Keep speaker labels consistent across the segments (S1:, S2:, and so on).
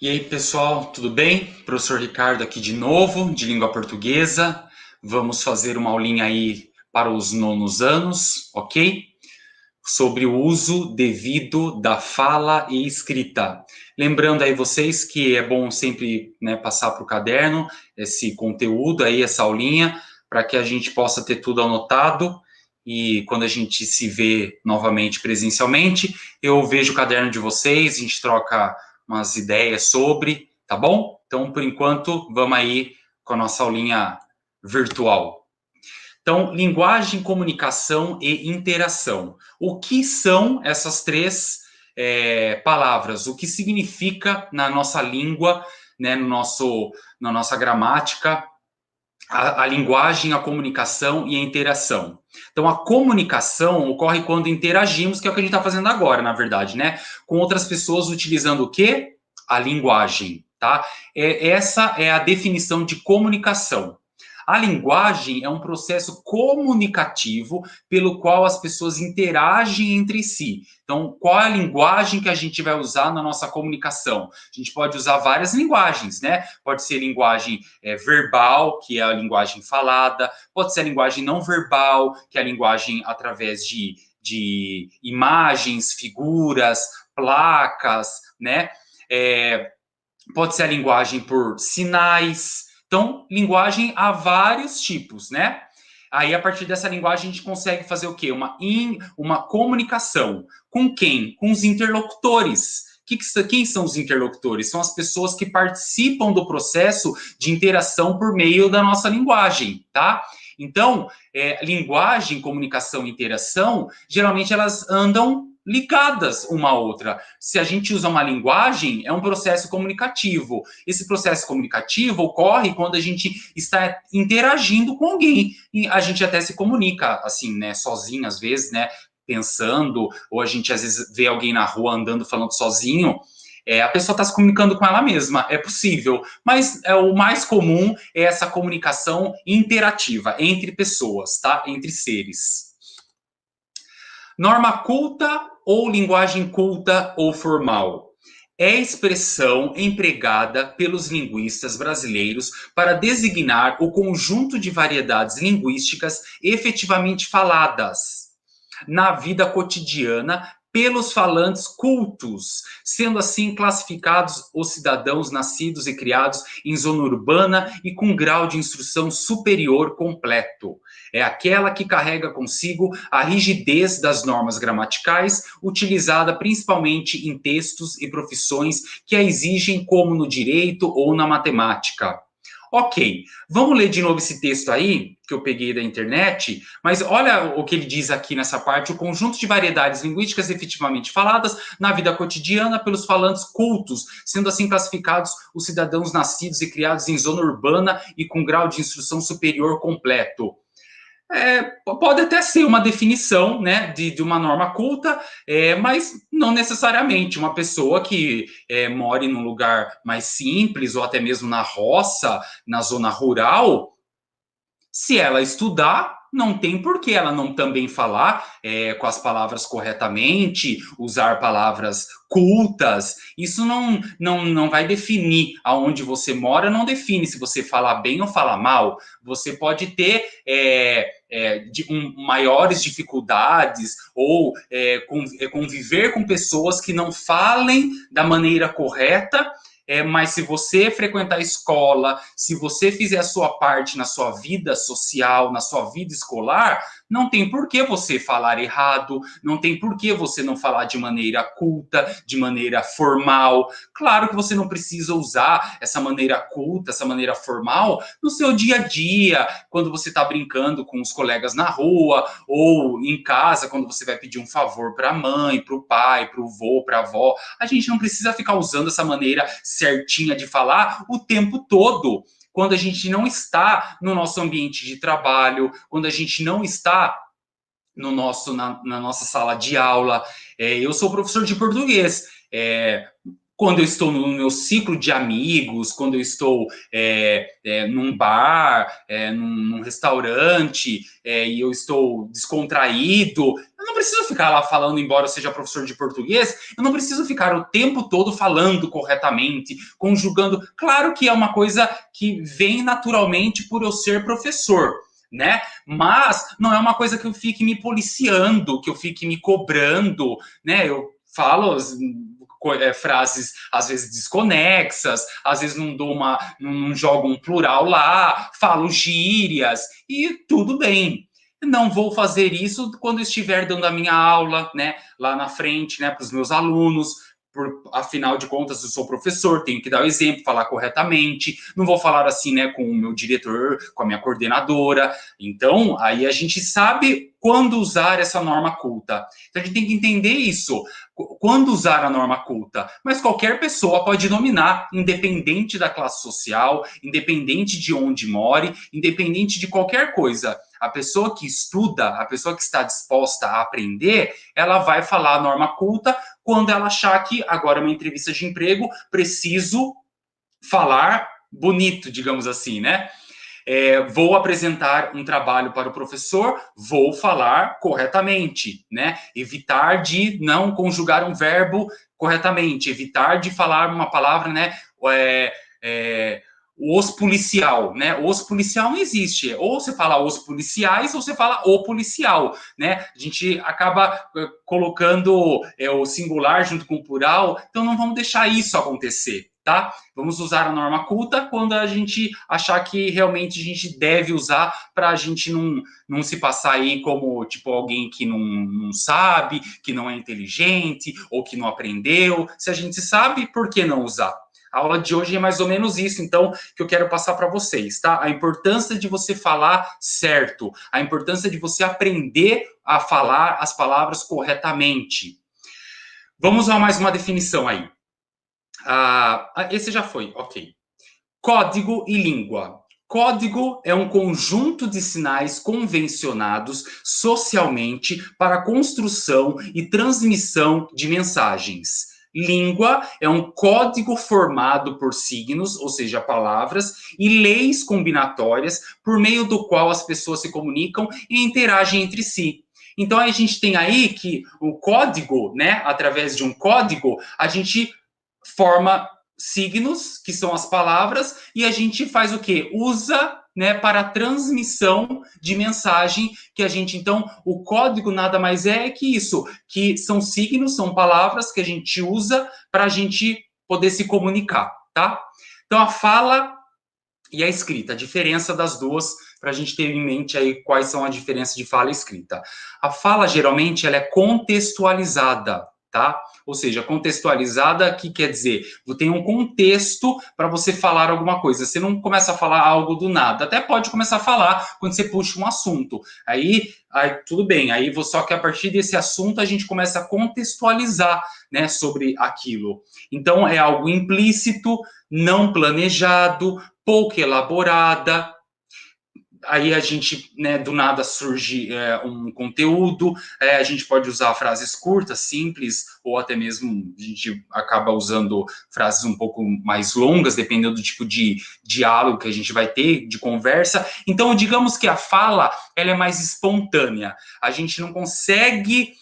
S1: E aí, pessoal, tudo bem? Professor Ricardo aqui de novo, de língua portuguesa. Vamos fazer uma aulinha aí para os nonos anos, ok? Sobre o uso devido da fala e escrita. Lembrando aí vocês que é bom sempre, né, passar para o caderno esse conteúdo aí, essa aulinha, para que a gente possa ter tudo anotado e quando a gente se vê novamente presencialmente, eu vejo o caderno de vocês, a gente troca umas ideias sobre, tá bom? Então, por enquanto, vamos aí com a nossa aulinha virtual. Então, linguagem, comunicação e interação. O que são essas três palavras? O que significa na nossa língua, né, na nossa gramática, a linguagem, a comunicação e a interação. Então, a comunicação ocorre quando interagimos, que é o que a gente está fazendo agora, na verdade, né? Com outras pessoas utilizando o quê? A linguagem, tá? Essa é a definição de comunicação. A linguagem é um processo comunicativo pelo qual as pessoas interagem entre si. Então, qual é a linguagem que a gente vai usar na nossa comunicação? A gente pode usar várias linguagens, né? Pode ser linguagem verbal, que é a linguagem falada, pode ser a linguagem não verbal, que é a linguagem através de imagens, figuras, placas, né? Pode ser a linguagem por sinais. Então, linguagem há vários tipos, né? Aí, a partir dessa linguagem, a gente consegue fazer o quê? Uma comunicação. Com quem? Com os interlocutores. Quem são os interlocutores? São as pessoas que participam do processo de interação por meio da nossa linguagem, tá? Então, linguagem, comunicação e interação, geralmente elas andam ligadas uma à outra. Se a gente usa uma linguagem, é um processo comunicativo. Esse processo comunicativo ocorre quando a gente está interagindo com alguém. E a gente até se comunica, assim, né, sozinho, às vezes, né, pensando, ou a gente às vezes vê alguém na rua andando, falando sozinho, a pessoa está se comunicando com ela mesma, é possível, mas o mais comum é essa comunicação interativa entre pessoas, tá? Entre seres. Norma culta ou linguagem culta ou formal? É expressão empregada pelos linguistas brasileiros para designar o conjunto de variedades linguísticas efetivamente faladas na vida cotidiana pelos falantes cultos, sendo assim classificados os cidadãos nascidos e criados em zona urbana e com grau de instrução superior completo. É aquela que carrega consigo a rigidez das normas gramaticais, utilizada principalmente em textos e profissões que a exigem, como no direito ou na matemática. Ok, vamos ler de novo esse texto aí, que eu peguei da internet, mas olha o que ele diz aqui nessa parte: o conjunto de variedades linguísticas efetivamente faladas na vida cotidiana pelos falantes cultos, sendo assim classificados os cidadãos nascidos e criados em zona urbana e com grau de instrução superior completo. Pode até ser uma definição, né, de uma norma culta, mas não necessariamente. Uma pessoa que more num lugar mais simples, ou até mesmo na roça, na zona rural, se ela estudar, não tem por que ela não também falar com as palavras corretamente, usar palavras cultas. Isso não vai definir aonde você mora, não define se você fala bem ou fala mal. Você pode ter maiores dificuldades ou conviver com pessoas que não falem da maneira correta. Mas se você frequentar a escola, se você fizer a sua parte na sua vida social, na sua vida escolar, não tem por que você falar errado, não tem por que você não falar de maneira culta, de maneira formal. Claro que você não precisa usar essa maneira culta, essa maneira formal no seu dia a dia, quando você está brincando com os colegas na rua, ou em casa, quando você vai pedir um favor para a mãe, para o pai, para o vô, para a avó. A gente não precisa ficar usando essa maneira certinha de falar o tempo todo. Quando a gente não está no nosso ambiente de trabalho, quando a gente não está na nossa sala de aula. Eu sou professor de português. quando eu estou no meu ciclo de amigos, quando eu estou num bar, num restaurante, e eu estou descontraído, eu não preciso ficar lá falando, embora eu seja professor de português, eu não preciso ficar o tempo todo falando corretamente, conjugando. Claro que é uma coisa que vem naturalmente por eu ser professor, né? Mas não é uma coisa que eu fique me policiando, que eu fique me cobrando, né? Eu falo frases às vezes desconexas, às vezes não jogo um plural lá, falo gírias e tudo bem. Não vou fazer isso quando estiver dando a minha aula, né, lá na frente, né, para os meus alunos. Afinal de contas, eu sou professor, tenho que dar o exemplo, falar corretamente. Não vou falar assim, né, com o meu diretor, com a minha coordenadora. Então, aí a gente sabe quando usar essa norma culta. Então, a gente tem que entender isso. Quando usar a norma culta? Mas qualquer pessoa pode dominar, independente da classe social, independente de onde more, independente de qualquer coisa. A pessoa que estuda, a pessoa que está disposta a aprender, ela vai falar a norma culta quando ela achar que agora é uma entrevista de emprego, preciso falar bonito, digamos assim, né? Vou apresentar um trabalho para o professor, vou falar corretamente, né? Evitar de não conjugar um verbo corretamente, evitar de falar uma palavra, né? Os policial, né? Os policial não existe. Ou você fala os policiais ou você fala o policial, né? A gente acaba colocando o singular junto com o plural, então não vamos deixar isso acontecer, tá? Vamos usar a norma culta quando a gente achar que realmente a gente deve usar para a gente não se passar aí como tipo alguém que não sabe, que não é inteligente ou que não aprendeu. Se a gente sabe, por que não usar? A aula de hoje é mais ou menos isso, então, que eu quero passar para vocês, tá? A importância de você falar certo, a importância de você aprender a falar as palavras corretamente. Vamos a mais uma definição aí. Esse já foi, ok. Código e língua. Código é um conjunto de sinais convencionados socialmente para a construção e transmissão de mensagens. Língua é um código formado por signos, ou seja, palavras, e leis combinatórias por meio do qual as pessoas se comunicam e interagem entre si. Então, a gente tem aí que o código, né, através de um código, a gente forma signos, que são as palavras, e a gente faz o quê? Usa, né, para a transmissão de mensagem, que a gente, então, o código nada mais é que isso, que são signos, são palavras que a gente usa para a gente poder se comunicar, tá? Então, a fala e a escrita, a diferença das duas, para a gente ter em mente aí quais são a diferença de fala e escrita. A fala, geralmente, ela é contextualizada, tá? Ou seja, contextualizada, que quer dizer, tem um contexto para você falar alguma coisa. Você não começa a falar algo do nada. Até pode começar a falar quando você puxa um assunto. Aí tudo bem. Aí só que a partir desse assunto a gente começa a contextualizar, né, sobre aquilo. Então é algo implícito, não planejado, pouco elaborada. Aí a gente, né, do nada surge um conteúdo, a gente pode usar frases curtas, simples, ou até mesmo a gente acaba usando frases um pouco mais longas, dependendo do tipo de diálogo que a gente vai ter, de conversa. Então, digamos que a fala, ela é mais espontânea. A gente não consegue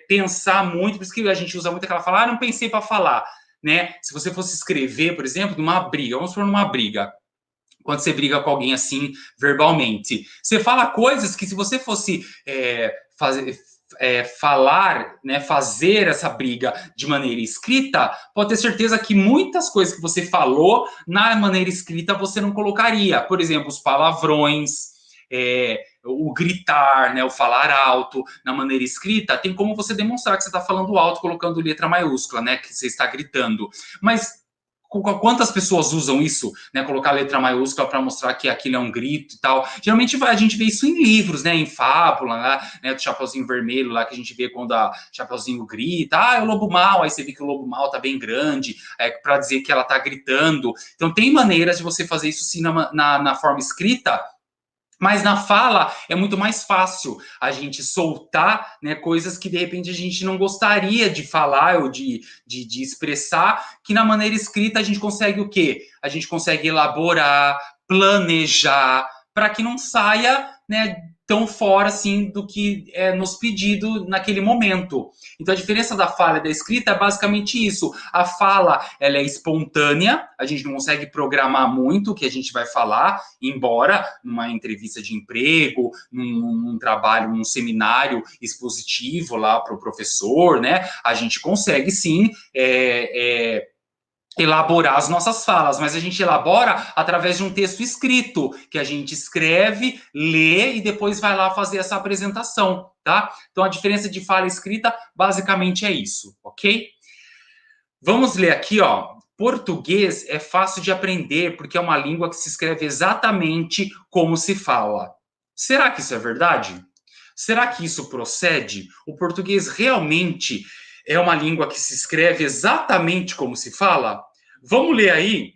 S1: pensar muito, por isso que a gente usa muito aquela fala, não pensei para falar, né? Se você fosse escrever, por exemplo, numa briga, vamos supor numa briga, quando você briga com alguém assim, verbalmente. Você fala coisas que se você fosse falar, né, fazer essa briga de maneira escrita, pode ter certeza que muitas coisas que você falou na maneira escrita você não colocaria. Por exemplo, os palavrões, o gritar, né, o falar alto na maneira escrita, tem como você demonstrar que você está falando alto colocando letra maiúscula, né, que você está gritando. Mas quantas pessoas usam isso, né? Colocar letra maiúscula para mostrar que aquilo é um grito e tal. Geralmente a gente vê isso em livros, né? Em fábula, né? Do Chapeuzinho Vermelho lá, que a gente vê quando a Chapeuzinho grita, é o lobo mau, aí você vê que o lobo mau tá bem grande, para dizer que ela tá gritando. Então tem maneiras de você fazer isso sim na forma escrita, Mas na fala é muito mais fácil a gente soltar, né, coisas que de repente a gente não gostaria de falar ou de expressar, que na maneira escrita a gente consegue o quê? A gente consegue elaborar, planejar, para que não saia, né, tão fora assim do que é nos pedido naquele momento. Então a diferença da fala e da escrita é basicamente isso. A fala, ela é espontânea, a gente não consegue programar muito o que a gente vai falar, embora numa entrevista de emprego, num trabalho, num seminário expositivo lá para o professor, né? A gente consegue sim elaborar as nossas falas, mas a gente elabora através de um texto escrito, que a gente escreve, lê e depois vai lá fazer essa apresentação, tá? Então a diferença de fala e escrita basicamente é isso, ok? Vamos ler aqui, ó. Português é fácil de aprender porque é uma língua que se escreve exatamente como se fala. Será que isso é verdade? Será que isso procede? O português realmente é uma língua que se escreve exatamente como se fala? Vamos ler aí,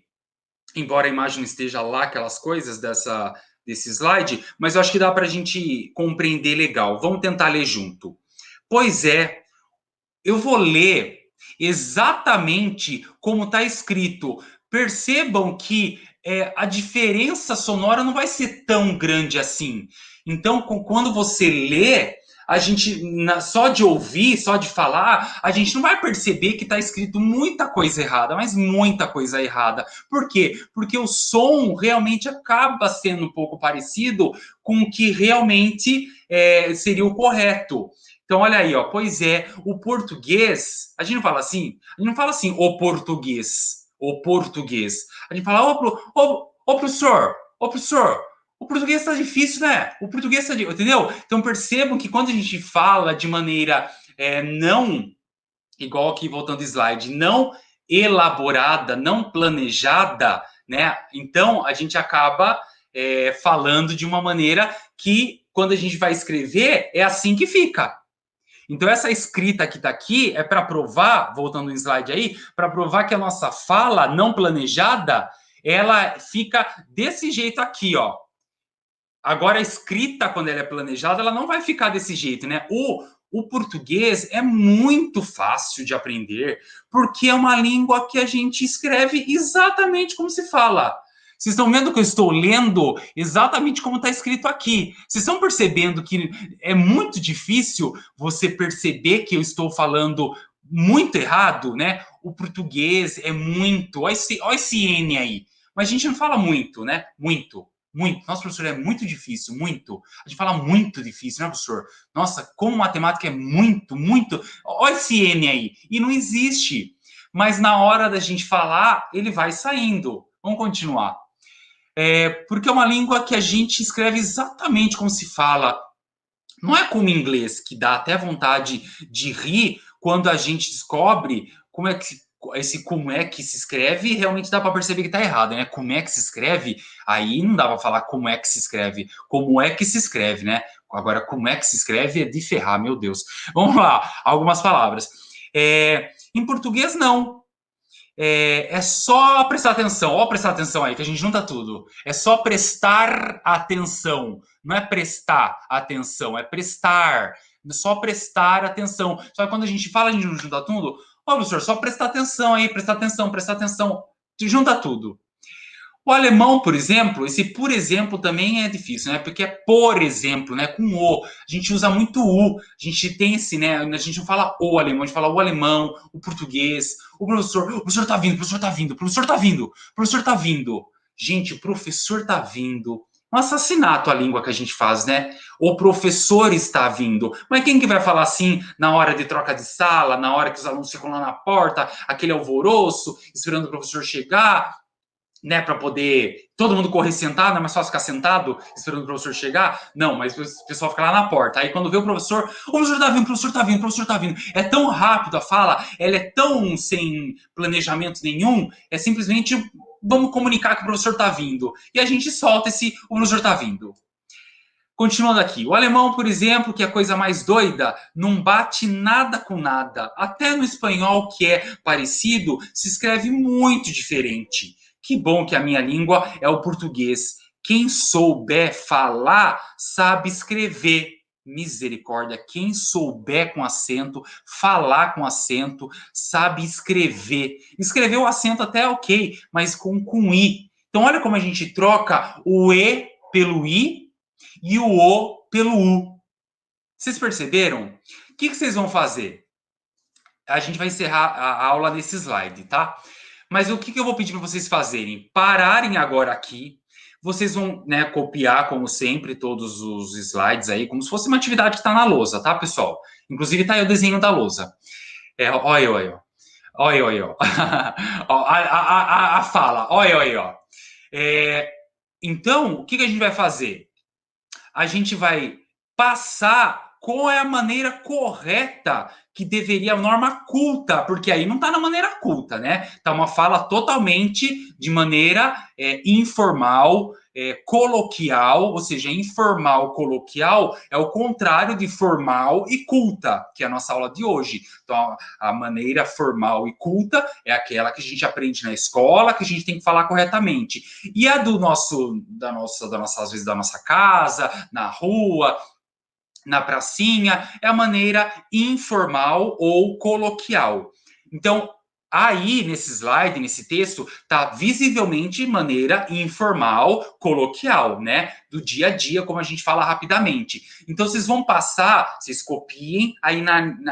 S1: embora a imagem não esteja lá, aquelas coisas desse slide, mas eu acho que dá para a gente compreender legal. Vamos tentar ler junto. Pois é, eu vou ler exatamente como está escrito. Percebam que a diferença sonora não vai ser tão grande assim. Então, quando você lê, a gente, só de ouvir, só de falar, a gente não vai perceber que está escrito muita coisa errada, mas muita coisa errada. Por quê? Porque o som realmente acaba sendo um pouco parecido com o que realmente seria o correto. Então, olha aí, ó. Pois é, o português, a gente não fala assim, o português, o português. A gente fala, professor, o português tá difícil, né? O português tá difícil, entendeu? Então, percebam que quando a gente fala de maneira não, igual aqui, voltando ao slide, não elaborada, não planejada, né? Então, a gente acaba falando de uma maneira que, quando a gente vai escrever, é assim que fica. Então, essa escrita que está aqui é para provar, voltando no slide aí, para provar que a nossa fala não planejada, ela fica desse jeito aqui, ó. Agora, a escrita, quando ela é planejada, ela não vai ficar desse jeito, né? O português é muito fácil de aprender, porque é uma língua que a gente escreve exatamente como se fala. Vocês estão vendo que eu estou lendo exatamente como está escrito aqui. Vocês estão percebendo que é muito difícil você perceber que eu estou falando muito errado, né? O português é muito... Olha esse N aí. Mas a gente não fala muito, né? Muito. Muito. Nossa, professor, é muito difícil, muito. A gente fala muito difícil, né, professor? Nossa, como matemática é muito, muito. Olha esse N aí. E não existe. Mas na hora da gente falar, ele vai saindo. Vamos continuar. Porque é uma língua que a gente escreve exatamente como se fala. Não é como inglês, que dá até vontade de rir quando a gente descobre como é que se escreve, realmente dá para perceber que está errado, né? Como é que se escreve? Aí não dá para falar como é que se escreve, como é que se escreve, né? Agora, como é que se escreve é de ferrar, meu Deus. Vamos lá, algumas palavras. Em português, não. É só prestar atenção. Ó, prestar atenção aí, que a gente junta tudo. É só prestar atenção. Não é prestar atenção, é prestar. Só prestar atenção. Só que quando a gente fala, a gente não junta tudo. Ó, professor, só prestar atenção aí, prestar atenção, prestar atenção. Junta tudo. O alemão, por exemplo, esse por exemplo também é difícil, né? Porque é por exemplo, né? Com o. A gente usa muito o. A gente tem esse, né? A gente não fala o alemão, a gente fala o alemão, o português, o professor tá vindo, o professor tá vindo, o professor tá vindo, o professor tá vindo. Gente, o professor tá vindo. Um assassinato a língua que a gente faz, né? O professor está vindo. Mas quem que vai falar assim na hora de troca de sala, na hora que os alunos ficam lá na porta, aquele alvoroço, esperando o professor chegar? Né, para poder todo mundo correr sentado, não é mais fácil ficar sentado esperando o professor chegar? Não, mas o pessoal fica lá na porta. Aí quando vê o professor tá vindo, o professor tá vindo, o professor tá vindo. É tão rápido a fala, ela é tão sem planejamento nenhum, é simplesmente vamos comunicar que o professor tá vindo. E a gente solta o professor tá vindo. Continuando aqui, o alemão, por exemplo, que é a coisa mais doida, não bate nada com nada. Até no espanhol, que é parecido, se escreve muito diferente. Que bom que a minha língua é o português, Quem souber falar, sabe escrever. Misericórdia, quem souber com acento, falar com acento, sabe escrever. Escrever o acento até é ok, mas com I. Então, olha como a gente troca o E pelo I e o O pelo U. Vocês perceberam? O que vocês vão fazer? A gente vai encerrar a aula nesse slide, tá? Mas o que eu vou pedir para vocês fazerem? Pararem agora aqui. Vocês vão, né, copiar, como sempre, todos os slides aí, como se fosse uma atividade que está na lousa, tá, pessoal? Inclusive, tá aí o desenho da lousa. Olha, olha, olha, olha, a fala, olha, olha. Então, o que a gente vai fazer? A gente vai passar qual é a maneira correta que deveria, a norma culta, porque aí não está na maneira culta, né? Está uma fala totalmente de maneira informal, coloquial, ou seja, informal, coloquial é o contrário de formal e culta, que é a nossa aula de hoje. Então, a maneira formal e culta é aquela que a gente aprende na escola, que a gente tem que falar corretamente. E a do nosso, às vezes, da nossa casa, na rua, na pracinha, é a maneira informal ou coloquial. Então, aí, nesse slide, nesse texto, está visivelmente maneira informal, coloquial, né? Do dia a dia, como a gente fala rapidamente. Então, vocês vão passar, vocês copiem, aí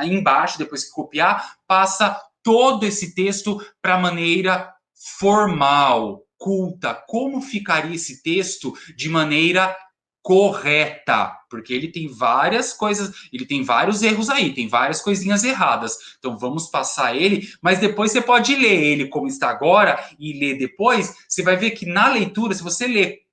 S1: embaixo, depois que copiar, passa todo esse texto para a maneira formal, culta. Como ficaria esse texto de maneira correta, porque ele tem várias coisas, ele tem vários erros aí, tem várias coisinhas erradas. Então vamos passar ele, mas depois você pode ler ele como está agora e ler depois, você vai ver que na leitura, se você ler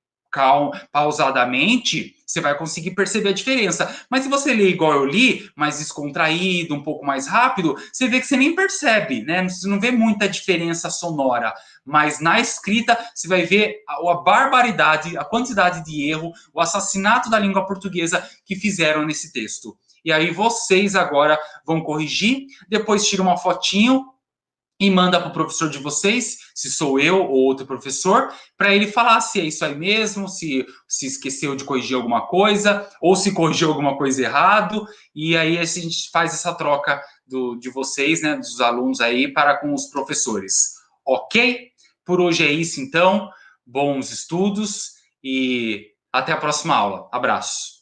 S1: pausadamente, você vai conseguir perceber a diferença. Mas se você ler igual eu li, mais descontraído, um pouco mais rápido, você vê que você nem percebe, né? Você não vê muita diferença sonora. Mas na escrita, você vai ver a barbaridade, a quantidade de erro, o assassinato da língua portuguesa que fizeram nesse texto. E aí vocês agora vão corrigir, depois tira uma fotinho e manda para o professor de vocês, se sou eu ou outro professor, para ele falar se é isso aí mesmo, se esqueceu de corrigir alguma coisa, ou se corrigiu alguma coisa errado, e aí a gente faz essa troca de vocês, né, dos alunos aí, para com os professores. Ok? Por hoje é isso, então. Bons estudos e até a próxima aula. Abraço.